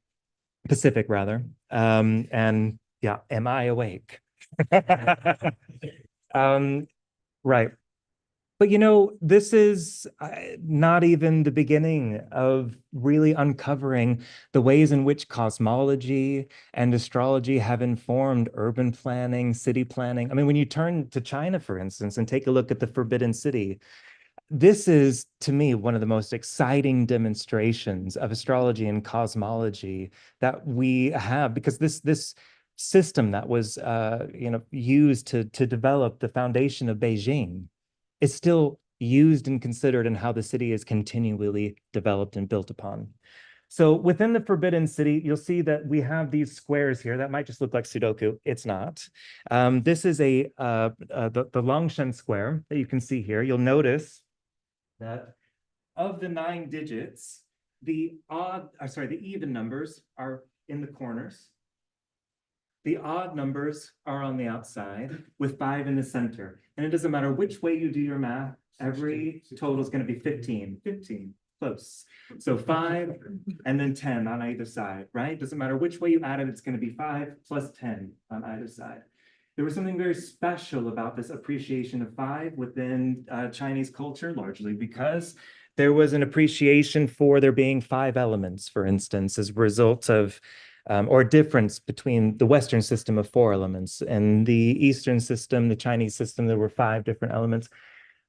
Pacific rather. And Yeah, am I awake? Right. But this is not even the beginning of really uncovering the ways in which cosmology and astrology have informed urban planning, city planning. I mean, when you turn to China, for instance, and take a look at the Forbidden City, this is, to me, one of the most exciting demonstrations of astrology and cosmology that we have, because this system that was used to develop the foundation of Beijing is still used and considered in how the city is continually developed and built upon. So within the Forbidden City, you'll see that we have these squares here that might just look like Sudoku. It's not. This is the Longshan square that you can see here. You'll notice that of the 9 digits, the even numbers are in the corners. The odd numbers are on the outside with 5 in the center. And it doesn't matter which way you do your math, every total is going to be 15. 15, close. So 5 and then 10 on either side, right? Doesn't matter which way you add it, it's going to be 5 plus 10 on either side. There was something very special about this appreciation of 5 within Chinese culture, largely because there was an appreciation for there being 5 elements, for instance, as a result of or a difference between the Western system of 4 elements and the Eastern system, the Chinese system, there were 5 different elements.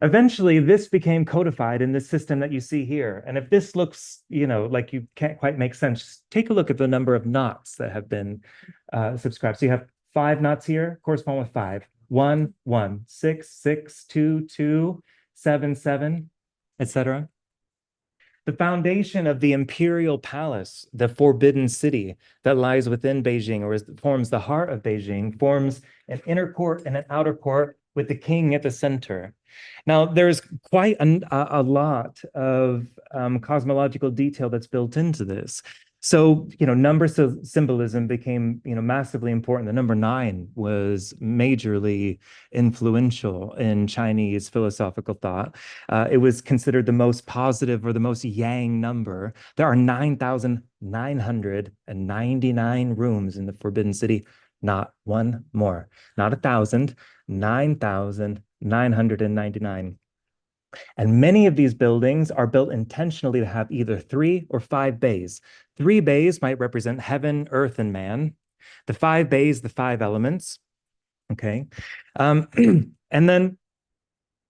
Eventually, this became codified in the system that you see here. And if this looks, like you can't quite make sense, take a look at the number of knots that have been subscribed. So you have 5 knots here, correspond with 5. 1, 1, 6, 6, 2, 2, 7, 7, etc. The foundation of the imperial palace, the Forbidden City that lies within Beijing, or forms the heart of Beijing, forms an inner court and an outer court with the king at the center. Now, there's quite a lot of cosmological detail that's built into this. So, number symbolism became, massively important. The number 9 was majorly influential in Chinese philosophical thought. It was considered the most positive or the most yang number. There are 9,999 rooms in the Forbidden City, not one more, not 1,000, 9,999. And many of these buildings are built intentionally to have either 3 or 5 bays. 3 bays might represent heaven, earth, and man. The 5 bays, the 5 elements. Okay. And then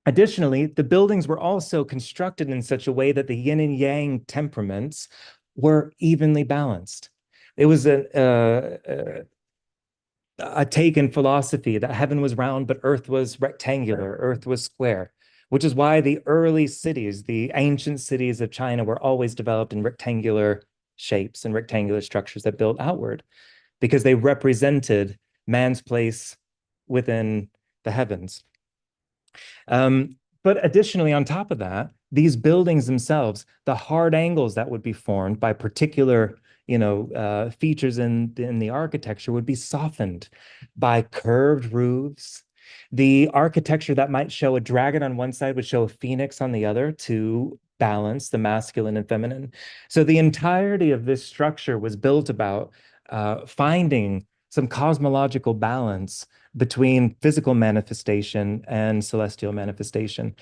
additionally, the buildings were also constructed in such a way that the yin and yang temperaments were evenly balanced. It was a take in philosophy that heaven was round, but earth was rectangular, earth was square, which is why the early cities, the ancient cities of China, were always developed in rectangular shapes and rectangular structures that built outward, because they represented man's place within the heavens. But additionally, on top of that, these buildings themselves, the hard angles that would be formed by particular features in the architecture would be softened by curved roofs. The architecture that might show a dragon on one side would show a phoenix on the other to balance the masculine and feminine. So the entirety of this structure was built about finding some cosmological balance between physical manifestation and celestial manifestation.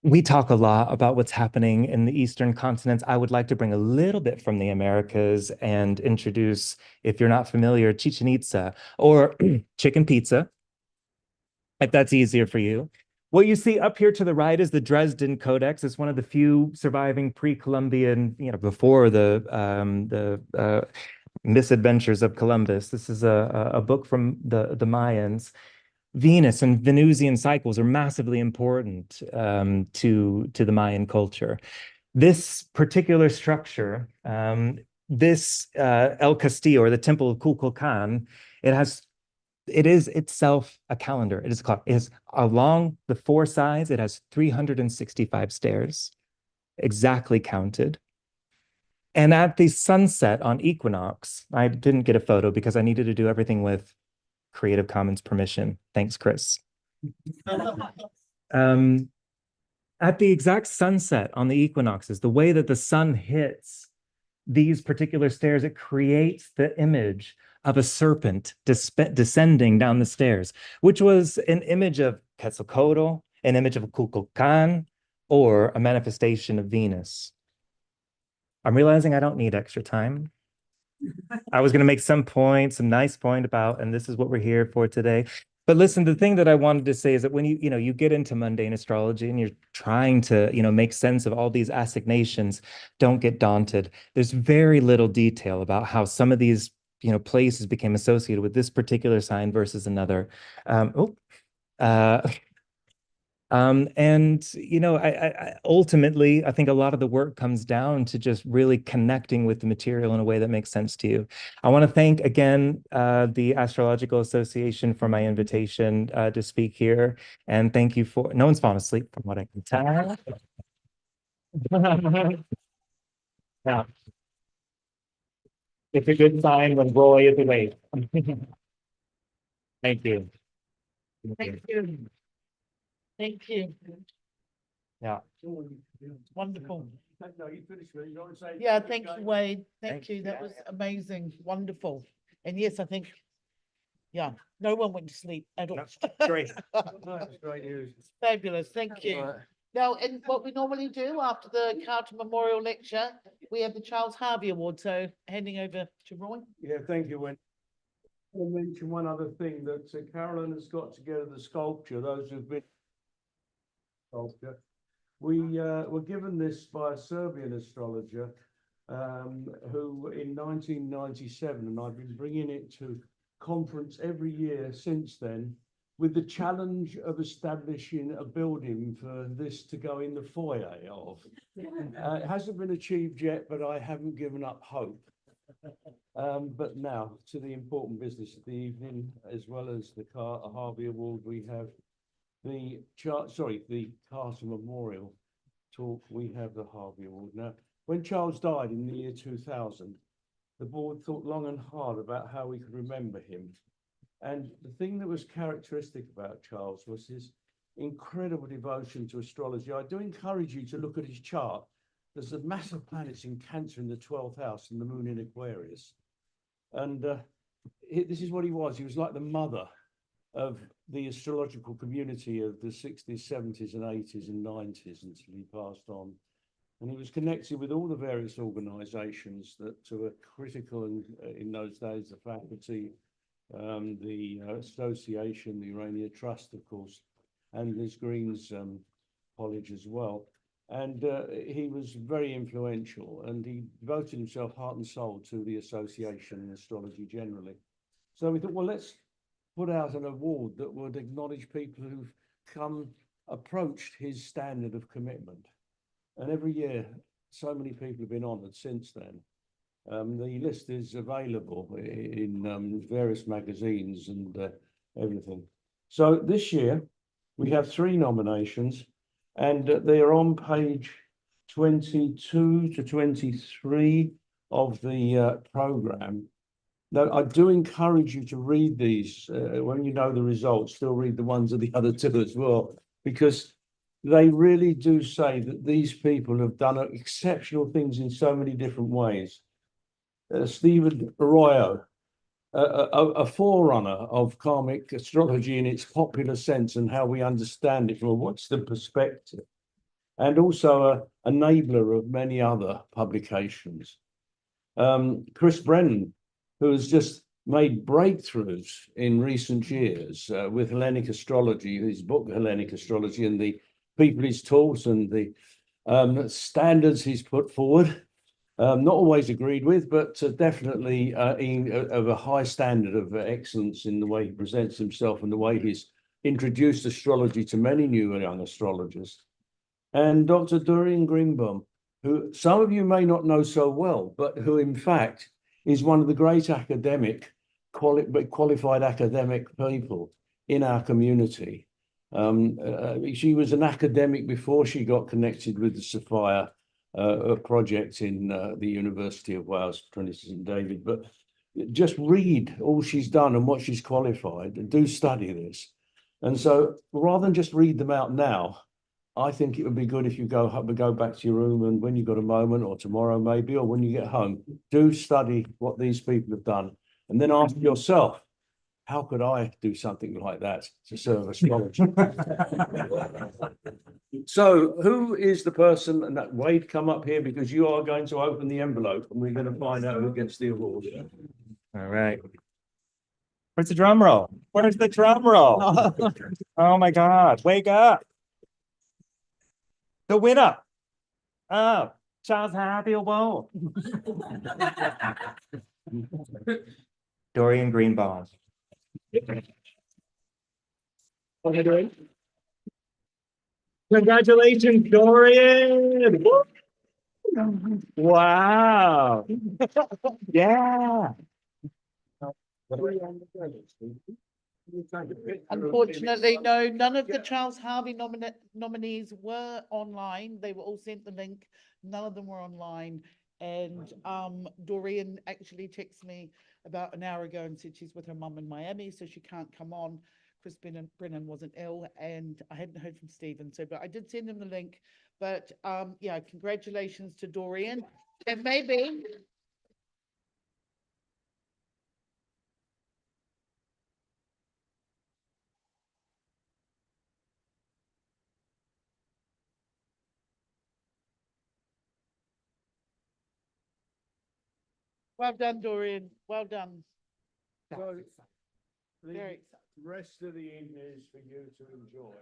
We talk a lot about what's happening in the Eastern continents. I would like to bring a little bit from the Americas and introduce, if you're not familiar, Chichen Itza or chicken pizza, if that's easier for you. What you see up here to the right is the Dresden Codex. It's one of the few surviving pre-Columbian, before the misadventures of Columbus. This is a book from the Mayans. Venus and Venusian cycles are massively important to the Mayan culture. This particular structure, this El Castillo, or the Temple of Kukulkan, it is itself a calendar. It is along the 4 sides. It has 365 stairs, exactly counted. And at the sunset on equinox, I didn't get a photo because I needed to do everything with Creative Commons permission. Thanks, Chris. At the exact sunset on the equinoxes, the way that the sun hits these particular stairs, it creates the image of a serpent descending down the stairs, which was an image of Quetzalcoatl, an image of Kukulkan, or a manifestation of Venus. I'm realizing I don't need extra time. I was going to make some nice point about, and this is what we're here for today. But listen, the thing that I wanted to say is that when you get into mundane astrology and you're trying to, make sense of all these assignations, don't get daunted. There's very little detail about how some of these, places became associated with this particular sign versus another. I ultimately, I think a lot of the work comes down to just really connecting with the material in a way that makes sense to you. I want to thank again the Astrological Association for my invitation to speak here, and thank you for. No one's fallen asleep from what I can tell. Yeah, it's a good sign when Roy is awake. Thank you. Thank you. Thank you. Yeah. Wonderful. No, you finished with it. You don't want to say. Yeah, thank you, Wade. Thank Thank you. That was amazing. Wonderful. And yes, I think, yeah, no one went to sleep at all. No, great. That's great news. Fabulous. Thank you. Right. Now, and what we normally do after the Carter Memorial Lecture, we have the Charles Harvey Award. So handing over to Roy. Yeah, thank you, Wen. I'll mention one other thing that Carolyn has got together the sculpture, those who've been sculpture. We were given this by a Serbian astrologer who in 1997, and I've been bringing it to conference every year since then, with the challenge of establishing a building for this to go in the foyer of. It hasn't been achieved yet, but I haven't given up hope. But now to the important business of the evening, as well as the Harvey Award, we have the Carter Memorial talk. We have the Harvey Award. Now, when Charles died in the year 2000, the board thought long and hard about how we could remember him. And the thing that was characteristic about Charles was his incredible devotion to astrology. I do encourage you to look at his chart. There's a massive planets in Cancer in the 12th house and the moon in Aquarius. And this is what he was. He was like the mother of the astrological community of the 60s, 70s, and 80s and 90s until he passed on. And he was connected with all the various organizations that were critical in those days, the faculty, the association, the Urania Trust, of course, and Liz Green's college as well. And he was very influential, and he devoted himself heart and soul to the association and astrology generally. So we thought, well, let's put out an award that would acknowledge people who've approached his standard of commitment. And every year, so many people have been honored since then. The list is available in various magazines and everything. So this year, we have 3 nominations, and they are on page 22 to 23 of the program. Now, I do encourage you to read these when you know the results. Still read the ones of the other 2 as well, because they really do say that these people have done exceptional things in so many different ways. Stephen Arroyo, a forerunner of karmic astrology in its popular sense and how we understand it from a Western perspective, and also an enabler of many other publications. Chris Brennan, who has just made breakthroughs in recent years with Hellenic astrology, his book Hellenic Astrology, and the people he's taught and the standards he's put forward. Not always agreed with, but definitely of a high standard of excellence in the way he presents himself and the way he's introduced astrology to many new and young astrologers. And Dr. Dorian Greenbaum, who some of you may not know so well, but who in fact is one of the great qualified academic people in our community. She was an academic before she got connected with the Sophia project in the University of Wales, Trinity St David. But just read all she's done and what she's qualified, and do study this. And so rather than just read them out now, I think it would be good if you go back to your room, and when you've got a moment, or tomorrow maybe, or when you get home, do study what these people have done and then ask yourself, how could I do something like that to serve astrology? So who is the person, and that Wade, come up here because you are going to open the envelope and we're going to find out who gets the award. All right. Where's the drum roll? Where's the drum roll? Oh my God, wake up. The winner. Oh, Charles Happy Award. Dorian Greenbaum. What am I doing? Congratulations, Dorian. Woo! Wow. Yeah. Unfortunately, no, none of the Charles Harvey nominees were online. They were all sent the link. None of them were online. And Doreen actually texted me about an hour ago and said she's with her mum in Miami, so she can't come on. Chris Brennan wasn't ill, and I hadn't heard from Stephen. So, but I did send him the link. But yeah, congratulations to Doreen. And maybe well done, Dorian. Well done. So the Very rest of the evening is for you to enjoy.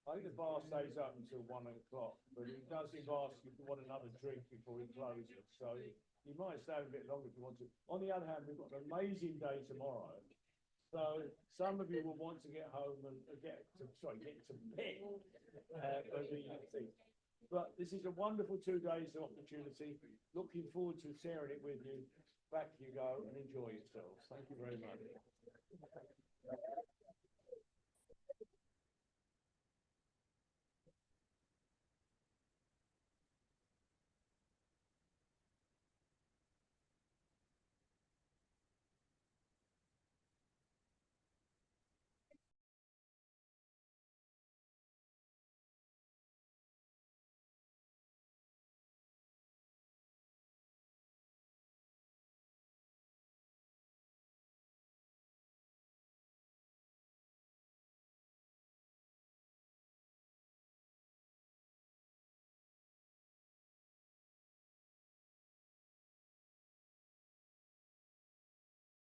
I think the bar stays up until 1 o'clock, but he does ask if you want another drink before he closes. So you might stay a bit longer if you want to. On the other hand, we've got an amazing day tomorrow. So some of you will want to get home and get to bed for the thing. But this is a wonderful 2 days of opportunity. Looking forward to sharing it with you. Back you go and enjoy yourselves. Thank you very much.